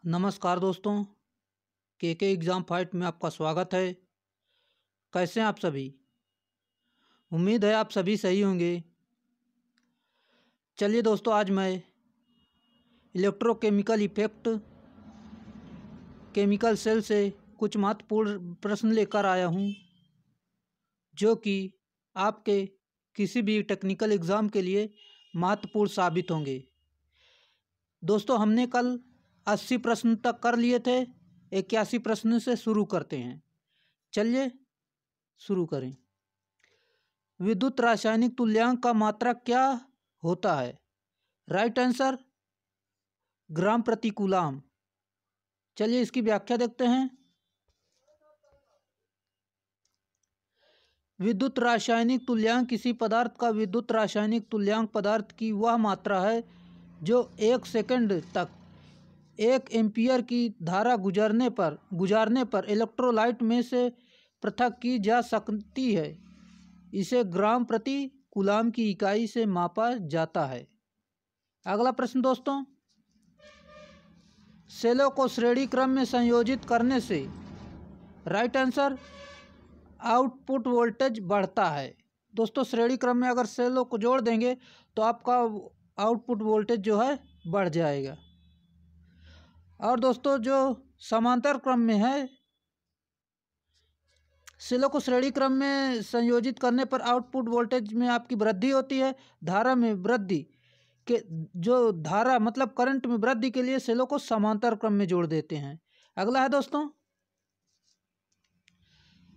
नमस्कार दोस्तों, के एग्ज़ाम फाइट में आपका स्वागत है। कैसे हैं आप सभी? उम्मीद है आप सभी सही होंगे। चलिए दोस्तों, आज मैं इलेक्ट्रोकेमिकल इफ़ेक्ट केमिकल सेल से कुछ महत्वपूर्ण प्रश्न लेकर आया हूं, जो कि आपके किसी भी टेक्निकल एग्ज़ाम के लिए महत्वपूर्ण साबित होंगे। दोस्तों, हमने कल 80 प्रश्न तक कर लिए थे। 81 प्रश्न से शुरू करते हैं। चलिए शुरू करें। विद्युत रासायनिक तुल्यांक का मात्रक क्या होता है? राइट आंसर ग्राम प्रति कूलाम। चलिए इसकी व्याख्या देखते हैं। विद्युत रासायनिक तुल्यांक किसी पदार्थ का विद्युत रासायनिक तुल्यांक पदार्थ की वह मात्रा है जो 1 सेकंड तक 1 एम्पीयर की धारा गुजारने पर इलेक्ट्रोलाइट में से पृथक की जा सकती है। इसे ग्राम प्रति कूलाम की इकाई से मापा जाता है। अगला प्रश्न दोस्तों, सेलों को श्रेणी क्रम में संयोजित करने से राइट आंसर आउटपुट वोल्टेज बढ़ता है। दोस्तों, श्रेणी क्रम में अगर सेलों को जोड़ देंगे तो आपका आउटपुट वोल्टेज जो है बढ़ जाएगा। और दोस्तों, जो समांतर क्रम में है, सेलों को श्रेणी क्रम में संयोजित करने पर आउटपुट वोल्टेज में आपकी वृद्धि होती है। धारा में वृद्धि के जो धारा मतलब करंट में वृद्धि के लिए सेलों को समांतर क्रम में जोड़ देते हैं। अगला है दोस्तों,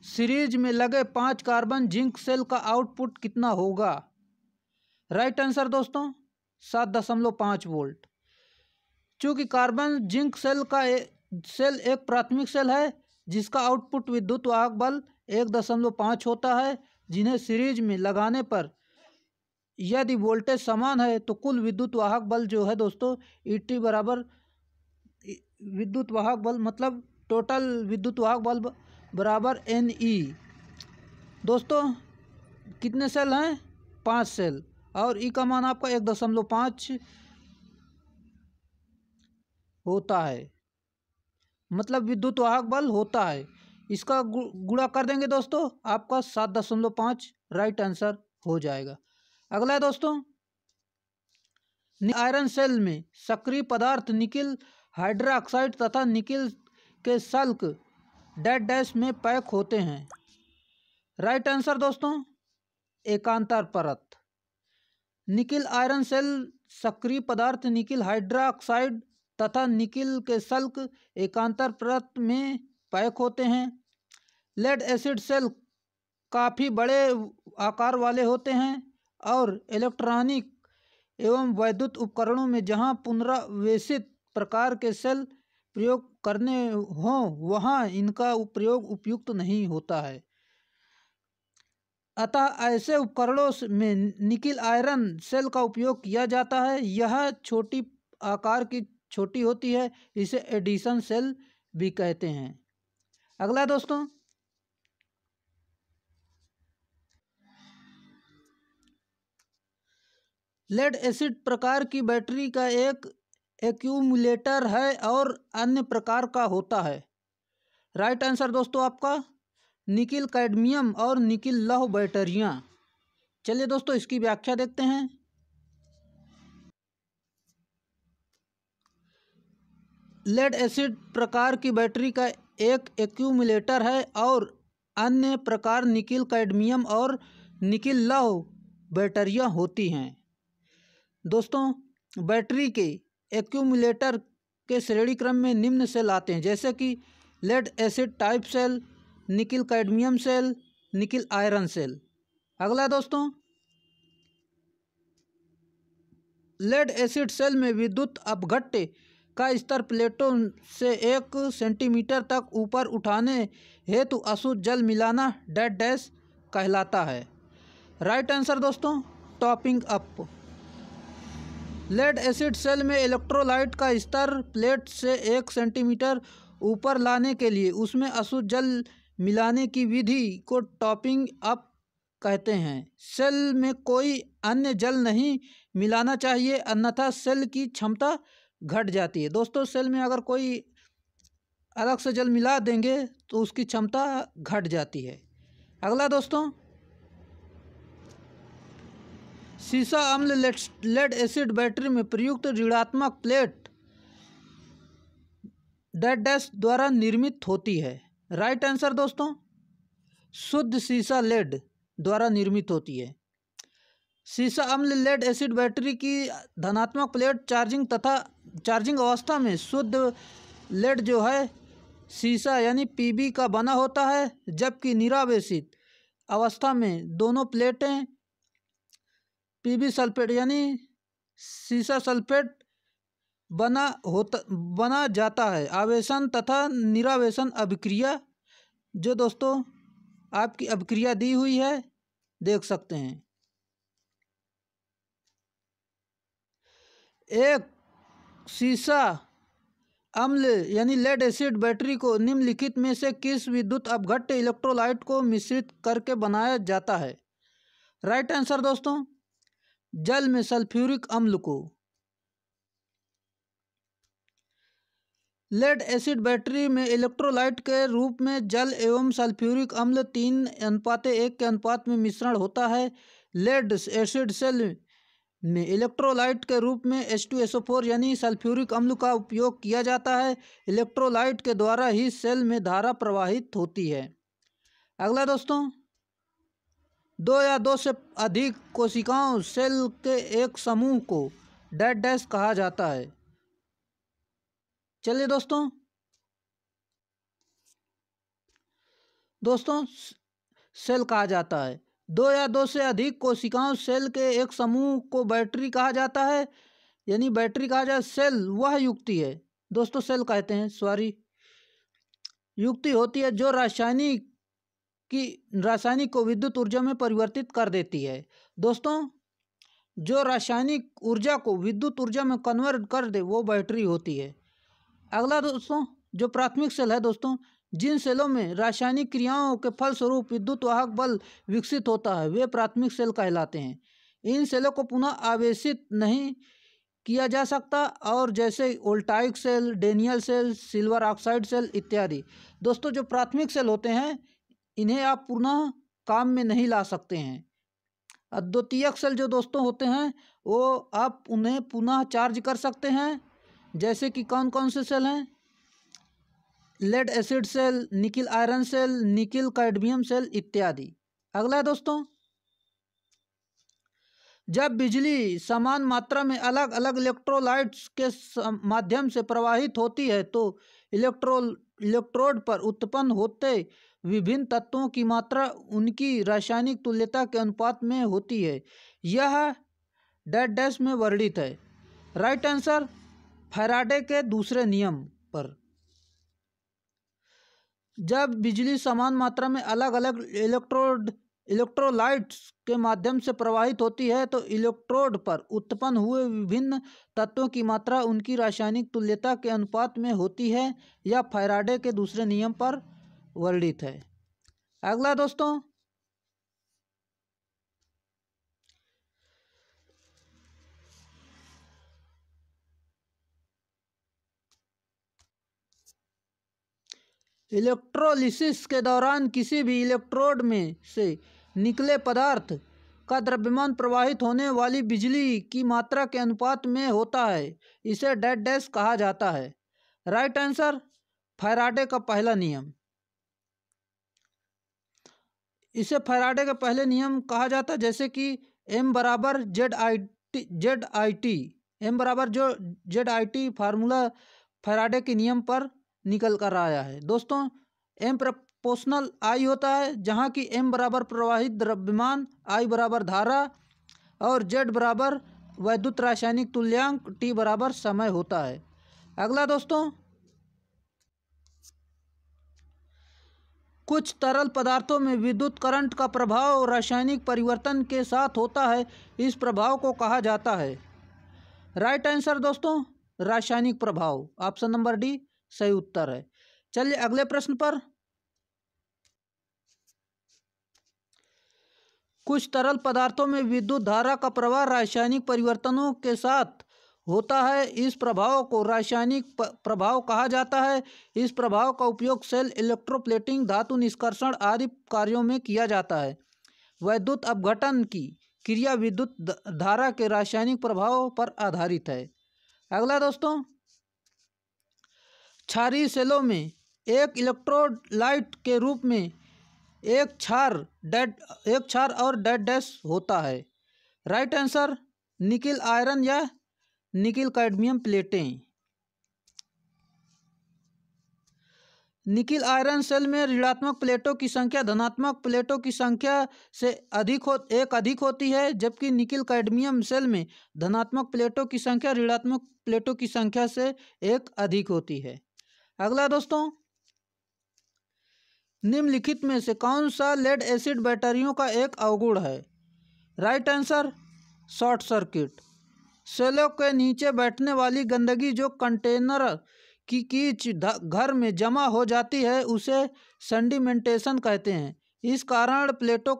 सीरीज में लगे 5 कार्बन जिंक सेल का आउटपुट कितना होगा? राइट आंसर दोस्तों 7.5 वोल्ट। चूँकि कार्बन जिंक सेल एक प्राथमिक सेल है जिसका आउटपुट विद्युत वाहक बल 1.5 होता है, जिन्हें सीरीज में लगाने पर यदि वोल्टेज समान है तो कुल विद्युत वाहक बल जो है दोस्तों ईटी बराबर विद्युत वाहक बल मतलब टोटल विद्युत वाहक बल बराबर NE। दोस्तों, कितने सेल हैं? 5 सेल, और ई का मान आपका 1.5 होता है, मतलब विद्युत वाहक बल होता है। इसका गुणा कर देंगे दोस्तों, आपका 7.5 राइट आंसर हो जाएगा। अगला है दोस्तों, आयरन सेल में सक्रिय पदार्थ निकिल हाइड्रोक्साइड तथा निकिल के सल्क डैश में पैक होते हैं। राइट आंसर दोस्तों एकांतर परत। निकिल आयरन सेल सक्रिय पदार्थ निकिल हाइड्रोक्साइड तथा निकिल के सल्क एकांतर परत में पैक होते हैं। लेड एसिड सेल काफ़ी बड़े आकार वाले होते हैं और इलेक्ट्रॉनिक एवं वैद्युत उपकरणों में जहां पुनरावेशित प्रकार के सेल प्रयोग करने हों वहां इनका प्रयोग उपयुक्त नहीं होता है। अतः ऐसे उपकरणों में निकिल आयरन सेल का उपयोग किया जाता है। यह छोटी आकार की छोटी होती है, इसे एडिशन सेल भी कहते हैं। अगला दोस्तों, लेड एसिड प्रकार की बैटरी का एक एक्यूमुलेटर है और अन्य प्रकार का होता है। राइट आंसर दोस्तों आपका निकिल कैडमियम और निकिल लौह बैटरियाँ। चलिए दोस्तों इसकी व्याख्या देखते हैं। लेड एसिड प्रकार की बैटरी का एक एक्यूमुलेटर है और अन्य प्रकार निकिल कैडमियम और निकिल लौह बैटरियाँ होती हैं। दोस्तों, बैटरी के एक्यूमुलेटर के श्रेणी क्रम में निम्न सेल आते हैं, जैसे कि lead acid type cell, nickel cadmium cell, nickel iron cell. अगला दोस्तों, लेड एसिड सेल में विद्युत अपघट्य का स्तर प्लेटों से 1 सेंटीमीटर तक ऊपर उठाने हेतु अशुद्ध जल मिलाना डैश कहलाता है। राइट आंसर दोस्तों topping up. Lead acid cell में इलेक्ट्रोलाइट का स्तर प्लेट से 1 सेंटीमीटर ऊपर लाने के लिए उसमें अशुद्ध जल मिलाने की विधि को टॉपिंग अप कहते हैं। सेल में कोई अन्य जल नहीं मिलाना चाहिए, अन्यथा सेल की क्षमता घट जाती है। दोस्तों सेल में अगर कोई अलग से जल मिला देंगे तो उसकी क्षमता घट जाती है। अगला दोस्तों, सीसा अम्ल लेड एसिड बैटरी में प्रयुक्त ऋणात्मक प्लेट डैश द्वारा निर्मित होती है। राइट आंसर दोस्तों, शुद्ध सीसा लेड द्वारा निर्मित होती है। सीसा अम्ल लेड एसिड बैटरी की धनात्मक प्लेट चार्जिंग अवस्था में शुद्ध लेड जो है सीसा यानी पीबी का बना होता है, जबकि निरावेशित अवस्था में दोनों प्लेटें पीबी सल्फेट यानी सीसा सल्फेट बना जाता है। आवेशन तथा निरावेशन अभिक्रिया जो दोस्तों आपकी अभिक्रिया दी हुई है, देख सकते हैं। एक सीसा अम्ल यानी लेड एसिड बैटरी को निम्नलिखित में से किस विद्युत अपघट्य इलेक्ट्रोलाइट को मिश्रित करके बनाया जाता है? राइट आंसर दोस्तों, जल में सल्फ्यूरिक अम्ल को। लेड एसिड बैटरी में इलेक्ट्रोलाइट के रूप में जल एवं सल्फ्यूरिक अम्ल 3:1 के अनुपात में मिश्रण होता है। लेड एसिड सेल में इलेक्ट्रोलाइट के रूप में H2SO4 यानी सल्फ्यूरिक अम्ल का उपयोग किया जाता है। इलेक्ट्रोलाइट के द्वारा ही सेल में धारा प्रवाहित होती है। अगला दोस्तों, 2 या 2 से अधिक कोशिकाओं सेल के एक समूह को डैश कहा जाता है। चलिए दोस्तों सेल कहा जाता है। 2 या 2 से अधिक कोशिकाओं सेल के एक समूह को बैटरी कहा जाता है, यानी बैटरी कहा जाए। सेल वह युक्ति है दोस्तों, सेल कहते हैं युक्ति होती है जो रासायनिक को विद्युत ऊर्जा में परिवर्तित कर देती है। दोस्तों जो रासायनिक ऊर्जा को विद्युत ऊर्जा में कन्वर्ट कर दे वो बैटरी होती है। अगला दोस्तों, जो प्राथमिक सेल है दोस्तों, जिन सेलों में रासायनिक क्रियाओं के फलस्वरूप विद्युत वाहक बल विकसित होता है वे प्राथमिक सेल कहलाते हैं। इन सेलों को पुनः आवेशित नहीं किया जा सकता, और जैसे voltaic cell, Daniell cell, silver oxide cell इत्यादि। दोस्तों जो प्राथमिक सेल होते हैं इन्हें आप पुनः काम में नहीं ला सकते हैं। अद्वितीयक सेल जो दोस्तों होते हैं वो आप उन्हें पुनः चार्ज कर सकते हैं। जैसे कि कौन कौन से सेल हैं? Lead acid cell, nickel iron cell, nickel cadmium cell इत्यादि। अगला है दोस्तों, जब बिजली समान मात्रा में अलग अलग इलेक्ट्रोलाइट्स के माध्यम से प्रवाहित होती है तो इलेक्ट्रोड पर उत्पन्न होते विभिन्न तत्वों की मात्रा उनकी रासायनिक तुल्यता के अनुपात में होती है। यह डैश में वर्णित है। राइट आंसर, फैराडे के दूसरे नियम पर। जब बिजली समान मात्रा में अलग अलग इलेक्ट्रोलाइट्स के माध्यम से प्रवाहित होती है तो इलेक्ट्रोड पर उत्पन्न हुए विभिन्न तत्वों की मात्रा उनकी रासायनिक तुल्यता के अनुपात में होती है। यह फैराडे के दूसरे नियम पर वर्णित है। अगला दोस्तों, इलेक्ट्रोलिसिस के दौरान किसी भी इलेक्ट्रोड में से निकले पदार्थ का द्रव्यमान प्रवाहित होने वाली बिजली की मात्रा के अनुपात में होता है। इसे डैश कहा जाता है। राइट आंसर, फैराडे का पहला नियम। इसे फैराडे का पहले नियम कहा जाता है, जैसे कि M बराबर ZIT M बराबर जो ZIT फार्मूला फैराडे के नियम पर निकल कर आया है। दोस्तों M प्रोपोर्शनल I होता है, जहाँ की M बराबर प्रवाहित द्रव्यमान, I बराबर धारा और Z बराबर वैद्युत रासायनिक तुल्यांक, T बराबर समय होता है। अगला दोस्तों, कुछ तरल पदार्थों में विद्युत करंट का प्रभाव रासायनिक परिवर्तन के साथ होता है। इस प्रभाव को कहा जाता है। राइट आंसर दोस्तों, रासायनिक प्रभाव। ऑप्शन नंबर डी सही उत्तर है। चलिए अगले प्रश्न पर। कुछ तरल पदार्थों में विद्युत धारा का प्रवाह रासायनिक परिवर्तनों के साथ होता है। इस प्रभाव को रासायनिक प्रभाव कहा जाता है। इस प्रभाव का उपयोग सेल इलेक्ट्रोप्लेटिंग, धातु निष्कर्षण आदि कार्यों में किया जाता है। वैद्युत अपघटन की क्रिया विद्युत धारा के रासायनिक प्रभाव पर आधारित है। अगला दोस्तों, क्षारीय सेलों में एक इलेक्ट्रोलाइट के रूप में एक क्षार और डेड डैश होता है। राइट आंसर निकिल आयरन या निकिल कैडमियम प्लेटें। निकिल आयरन सेल में ऋणात्मक प्लेटों की संख्या धनात्मक प्लेटों की संख्या से अधिक होती है, जबकि निकिल कैडमियम सेल में धनात्मक प्लेटों की संख्या ऋणात्मक प्लेटों की संख्या से एक अधिक होती है। अगला दोस्तों, निम्नलिखित में से कौन सा लेड एसिड बैटरियों का एक अवगुण है? Right answer short circuit. सेलों के नीचे बैठने वाली गंदगी जो कंटेनर की घर में जमा हो जाती है उसे सेडिमेंटेशन कहते हैं। इस कारण प्लेटों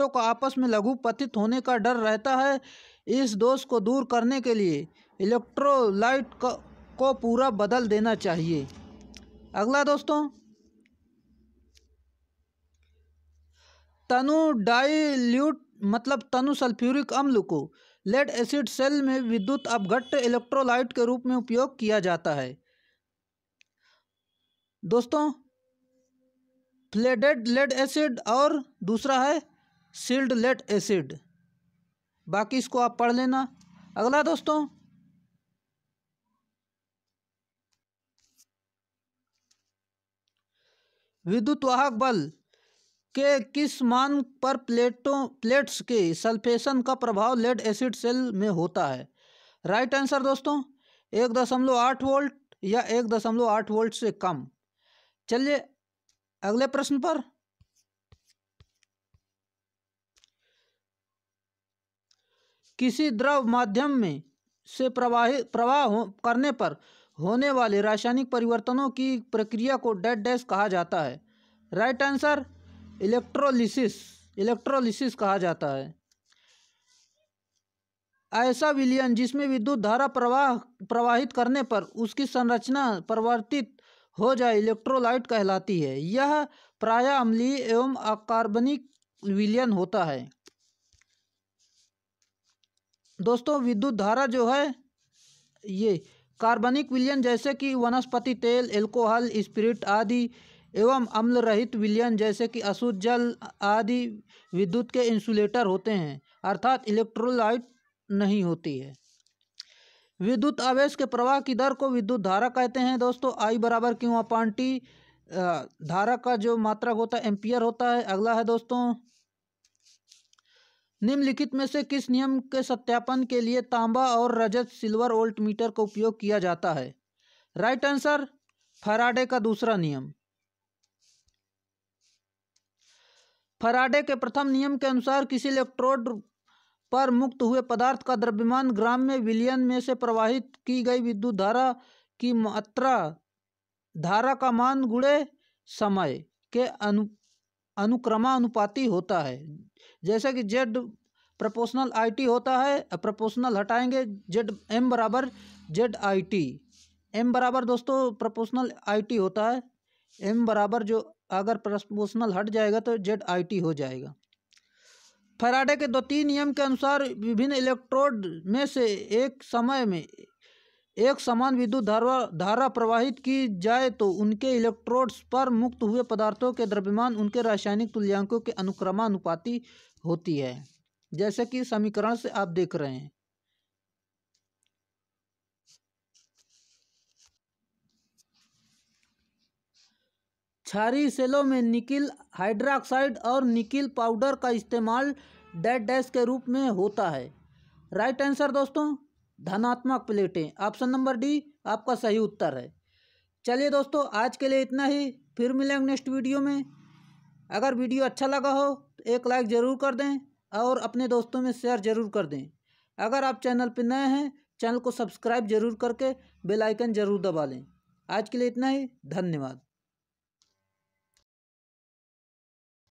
को आपस में लघु पतित होने का डर रहता है। इस दोष को दूर करने के लिए इलेक्ट्रोलाइट को पूरा बदल देना चाहिए। अगला दोस्तों, तनु डाइल्यूट मतलब तनु सल्फ्यूरिक अम्ल को लेड एसिड सेल में विद्युत अपघट्य इलेक्ट्रोलाइट के रूप में उपयोग किया जाता है। दोस्तों, फ्लेडेड लेड एसिड और दूसरा है सील्ड लेड एसिड। बाकी इसको आप पढ़ लेना। अगला दोस्तों, विद्युत वाहक बल के किस मान पर प्लेट्स के सल्फेशन का प्रभाव लेड एसिड सेल में होता है? राइट आंसर दोस्तों 1.8 वोल्ट या 1.8 वोल्ट से कम। चलिए अगले प्रश्न पर। किसी द्रव माध्यम में से प्रवाह करने पर होने वाले रासायनिक परिवर्तनों की प्रक्रिया को डेड डैश कहा जाता है। राइट आंसर इलेक्ट्रोलिसिस कहा जाता है। ऐसा विलयन जिसमें विद्युत धारा प्रवाहित करने पर उसकी संरचना परिवर्तित हो जाए इलेक्ट्रोलाइट कहलाती है। यह प्रायः अम्लीय एवं अकार्बनिक विलयन होता है। दोस्तों, विद्युत धारा जो है ये कार्बनिक विलयन जैसे कि वनस्पति तेल, एल्कोहल, स्पिरिट आदि एवं अम्ल रहित विलयन जैसे कि अशुद्ध जल आदि विद्युत के इंसुलेटर होते हैं, अर्थात इलेक्ट्रोलाइट नहीं होती है। विद्युत आवेश के प्रवाह की दर को विद्युत धारा कहते हैं। दोस्तों, I बराबर Q/T धारा का जो मात्रक होता है एम्पियर होता है। अगला है दोस्तों, निम्नलिखित में से किस नियम के सत्यापन के लिए तांबा और रजत सिल्वर वोल्टमीटर का उपयोग किया जाता है? राइट आंसर फैराडे का दूसरा नियम। फैराडे के प्रथम नियम के अनुसार किसी इलेक्ट्रोड पर मुक्त हुए पदार्थ का द्रव्यमान ग्राम में विलयन में से प्रवाहित की गई विद्युत धारा की मात्रा धारा का मान गुणे समय के अनुक्रमानुपाती होता है। जैसे कि Z प्रोपोर्शनल IT होता है, प्रोपोर्शनल हटाएंगे Z M बराबर ZIT। M बराबर दोस्तों प्रोपोर्शनल IT होता है, M बराबर जो अगर प्रोपोर्शनल हट जाएगा तो ZIT हो जाएगा। फैराडे के द्वितीय नियम के अनुसार विभिन्न इलेक्ट्रोड में से एक समय में एक समान विद्युत धारा प्रवाहित की जाए तो उनके इलेक्ट्रोड्स पर मुक्त हुए पदार्थों के द्रव्यमान उनके रासायनिक तुल्यांकों के अनुक्रमानुपाती होती है, जैसे कि समीकरण से आप देख रहे हैं। क्षारीय सेलों में निकिल हाइड्रोक्साइड और निकिल पाउडर का इस्तेमाल डेड डैश के रूप में होता है। राइट आंसर दोस्तों धनात्मक प्लेटें, ऑप्शन नंबर डी आपका सही उत्तर है। चलिए दोस्तों, आज के लिए इतना ही, फिर मिलेंगे नेक्स्ट वीडियो में। अगर वीडियो अच्छा लगा हो तो एक लाइक ज़रूर कर दें और अपने दोस्तों में शेयर ज़रूर कर दें। अगर आप चैनल पर नए हैं, चैनल को सब्सक्राइब जरूर करके बेल आइकन ज़रूर दबा लें। आज के लिए इतना ही, धन्यवाद।